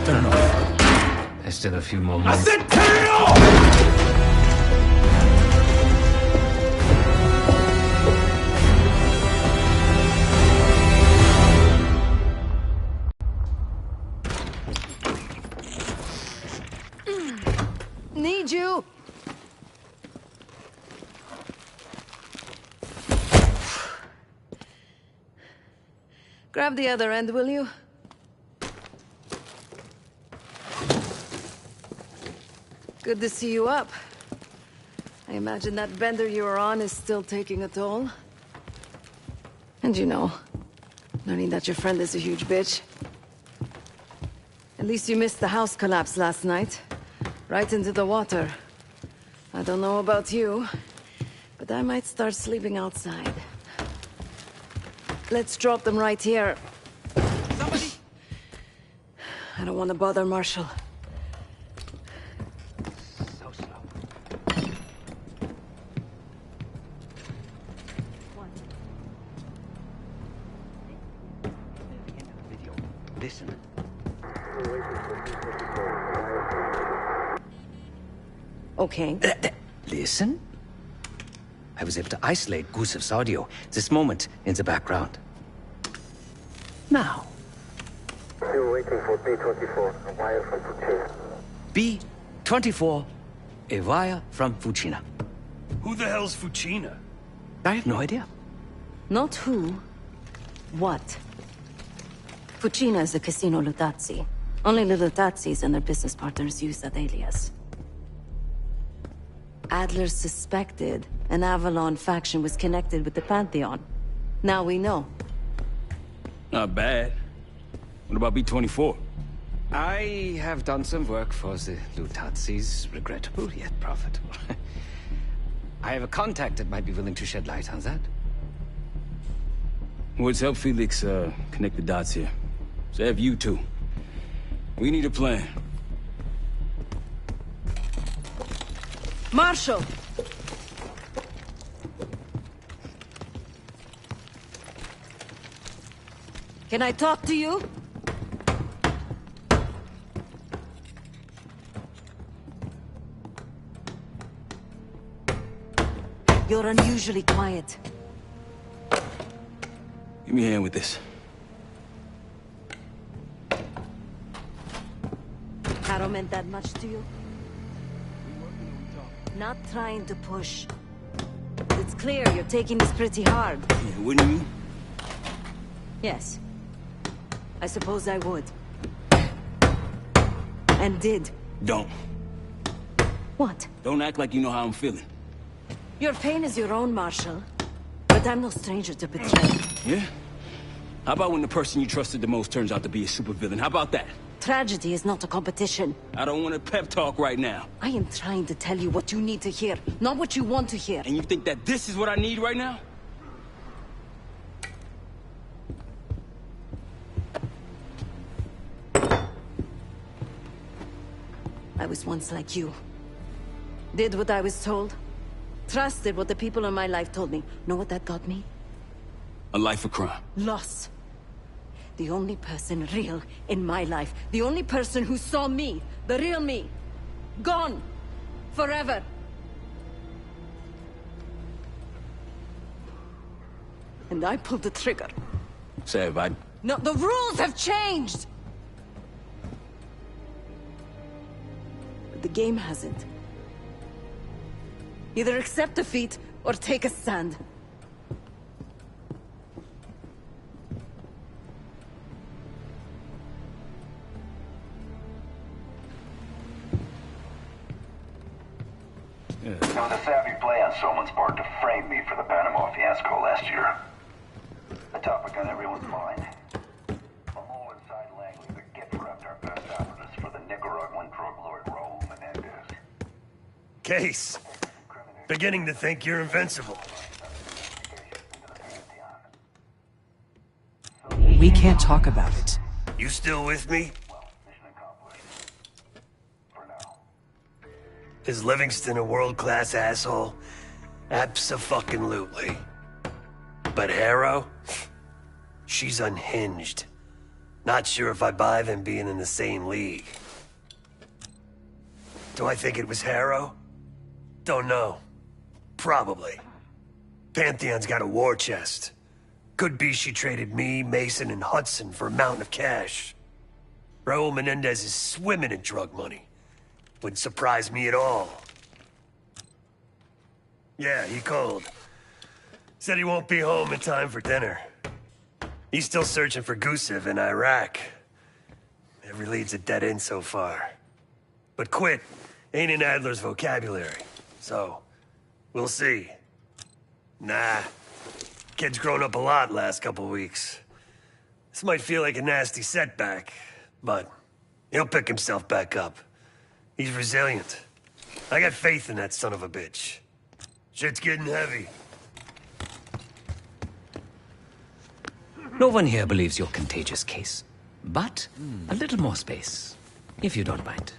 Turn off. There's still a few more moments. I said turn it off! Need you! Grab the other end, will you? Good to see you up. I imagine that bender you were on is still taking a toll. And you know, learning that your friend is a huge bitch. At least you missed the house collapse last night. Right into the water. I don't know about you, but I might start sleeping outside. Let's drop them right here. Somebody! I don't want to bother Marshall. So slow. Listen. Okay. Listen? I was able to isolate Gusev's audio. This moment in the background. Now. Still waiting for B-24, a wire from Fucina. B-24, a wire from Fucina. Who the hell's Fucina? I have no idea. Not who. What? Fucina is the Casino Lutazzi. Only the Lutazzis and their business partners use that alias. Adler suspected an Avalon faction was connected with the Pantheon. Now we know. Not bad. What about B-24? I have done some work for the Lutazzis, regrettable yet profitable. I have a contact that might be willing to shed light on that. Let's help Felix connect the dots here. So have you two. We need a plan. Marshal! Can I talk to you? You're unusually quiet. Give me a hand with this. Harrow meant that much to you? Not trying to push. It's clear you're taking this pretty hard. Yeah, wouldn't you? Yes. I suppose I would. And did. Don't. What? Don't act like you know how I'm feeling. Your pain is your own, Marshal. But I'm no stranger to betrayal. Yeah? How about when the person you trusted the most turns out to be a supervillain? How about that? Tragedy is not a competition. I don't want a pep talk right now. I am trying to tell you what you need to hear, not what you want to hear. And you think that this is what I need right now? I was once like you. Did what I was told. Trusted what the people in my life told me. Know what that got me? A life of crime. Loss. The only person real in my life. The only person who saw me. The real me. Gone. Forever. And I pulled the trigger. Sav, No, the rules have changed! But the game hasn't. Either accept defeat, or take a stand. It was a savvy play on someone's part to frame me for the Panama fiasco last year. The topic on everyone's mind. Malone inside Langley, the gift-wrapped our best operatives for the Nicaraguan drug lord Raul Menendez. Case. Beginning to think you're invincible. We can't talk about it. You still with me? Is Livingston a world-class asshole? Abso-fucking-lutely. But Harrow? She's unhinged. Not sure if I buy them being in the same league. Do I think it was Harrow? Don't know. Probably. Pantheon's got a war chest. Could be she traded me, Mason, and Hudson for a mountain of cash. Raul Menendez is swimming in drug money. Wouldn't surprise me at all. Yeah, he called. Said he won't be home in time for dinner. He's still searching for Gusev in Iraq. Every lead's a dead end so far. But quit ain't in Adler's vocabulary, so we'll see. Nah, kid's grown up a lot last couple weeks. This might feel like a nasty setback, but he'll pick himself back up. He's resilient. I got faith in that son of a bitch. Shit's getting heavy. No one here believes your contagious case. But a little more space, if you don't mind.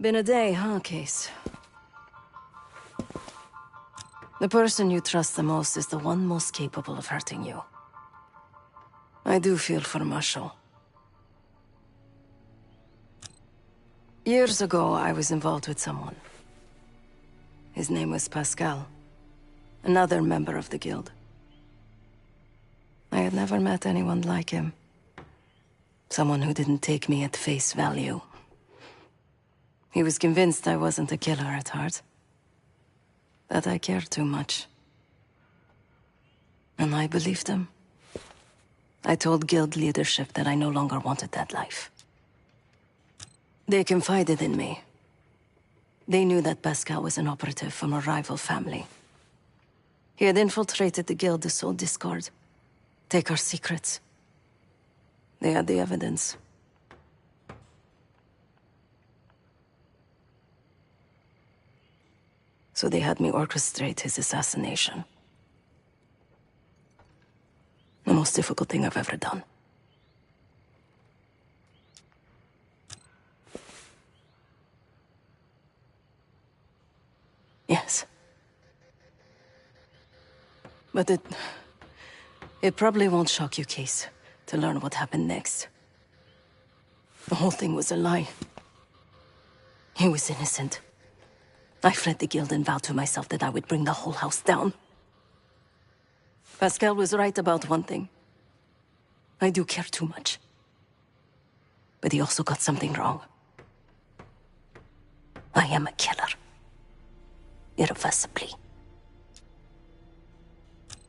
Been a day, huh, Case? The person you trust the most is the one most capable of hurting you. I do feel for Marshall. Years ago, I was involved with someone. His name was Pascal, another member of the guild. I had never met anyone like him. Someone who didn't take me at face value. He was convinced I wasn't a killer at heart. That I cared too much. And I believed him. I told guild leadership that I no longer wanted that life. They confided in me. They knew that Pascal was an operative from a rival family. He had infiltrated the guild to sow discord. Take our secrets. They had the evidence. So they had me orchestrate his assassination. The most difficult thing I've ever done. Yes. But it probably won't shock you, Case, to learn what happened next. The whole thing was a lie. He was innocent. I fled the guild and vowed to myself that I would bring the whole house down. Pascal was right about one thing. I do care too much. But he also got something wrong. I am a killer. Irreversibly.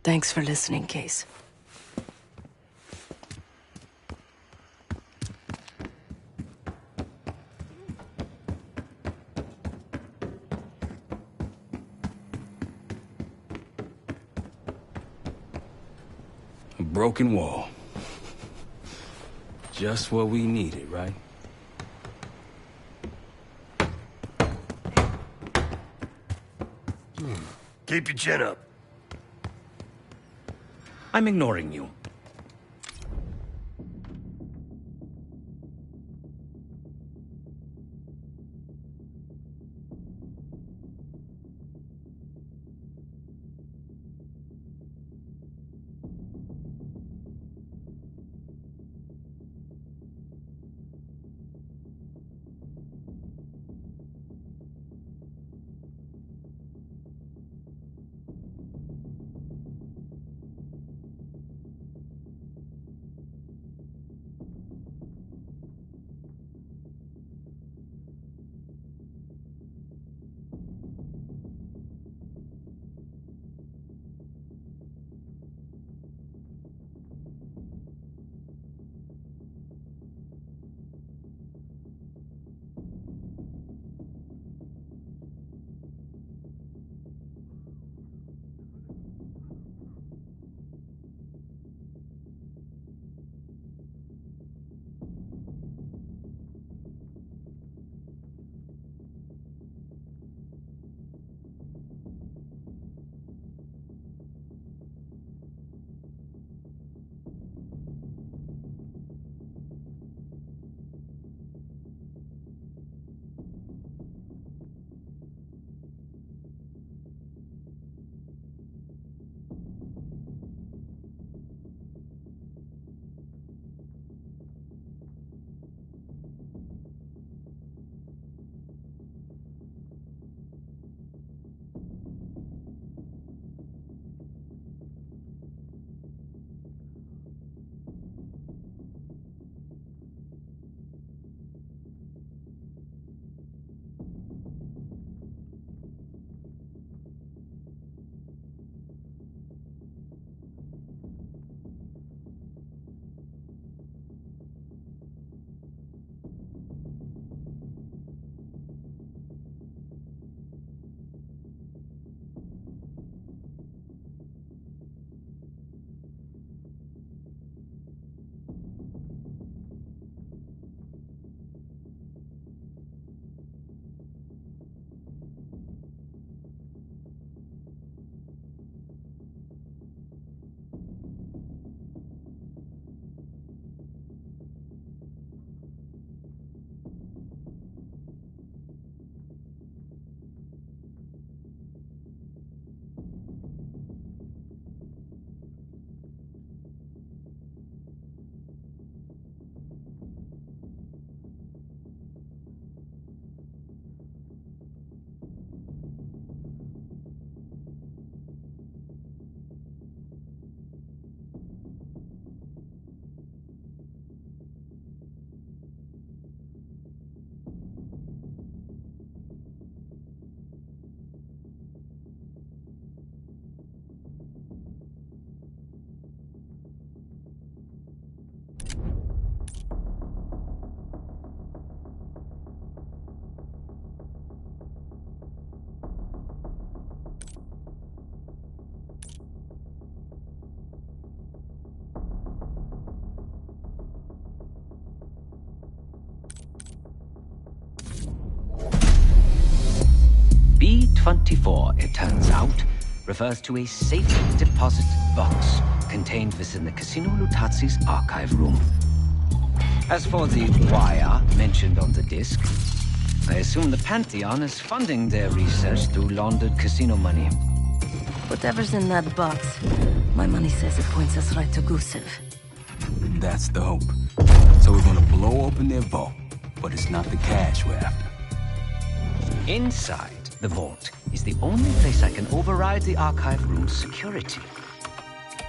Thanks for listening, Case. A broken wall. Just what we needed, right? Keep your chin up. I'm ignoring you. C24, it turns out, refers to a safe deposit box contained within the Casino Lutazzi's archive room. As for the wire mentioned on the disc, I assume the Pantheon is funding their research through laundered casino money. Whatever's in that box, my money says it points us right to Gusev. That's the hope. So we're gonna blow open their vault, but it's not the cash we're after. Inside the vault is the only place I can override the archive room's security.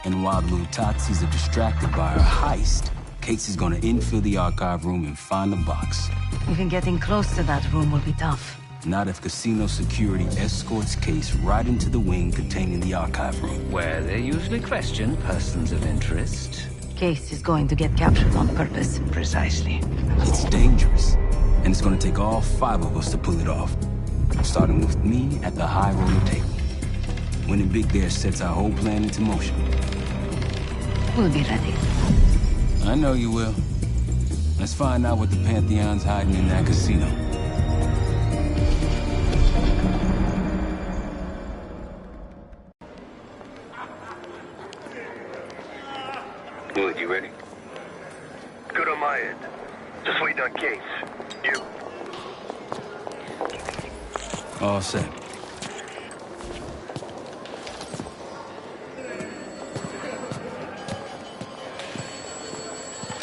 And while the Lutazzis are distracted by our heist, Casey's gonna infill the archive room and find the box. Even getting close to that room will be tough. Not if casino security escorts Case right into the wing containing the archive room. Where they usually question persons of interest. Case is going to get captured on purpose. Precisely. It's dangerous, and it's gonna take all 5 of us to pull it off. Starting with me at the high roller table. Winning big there sets our whole plan into motion. We'll be ready. I know you will. Let's find out what the Pantheon's hiding in that casino. Good, you ready? Good on my end. Just waiting on Case. You? All set.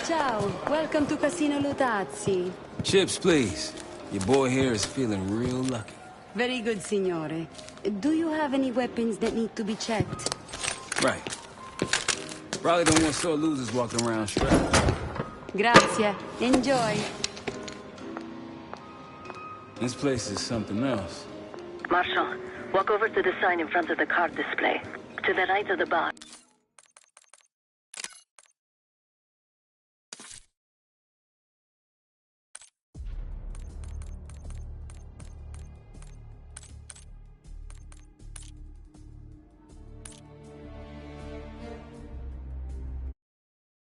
Ciao, welcome to Casino Lutazzi. Chips, please. Your boy here is feeling real lucky. Very good, signore. Do you have any weapons that need to be checked? Right. Probably don't want sore losers walking around strapped. Grazie. Enjoy. This place is something else. Marshal, walk over to the sign in front of the card display. To the right of the bar.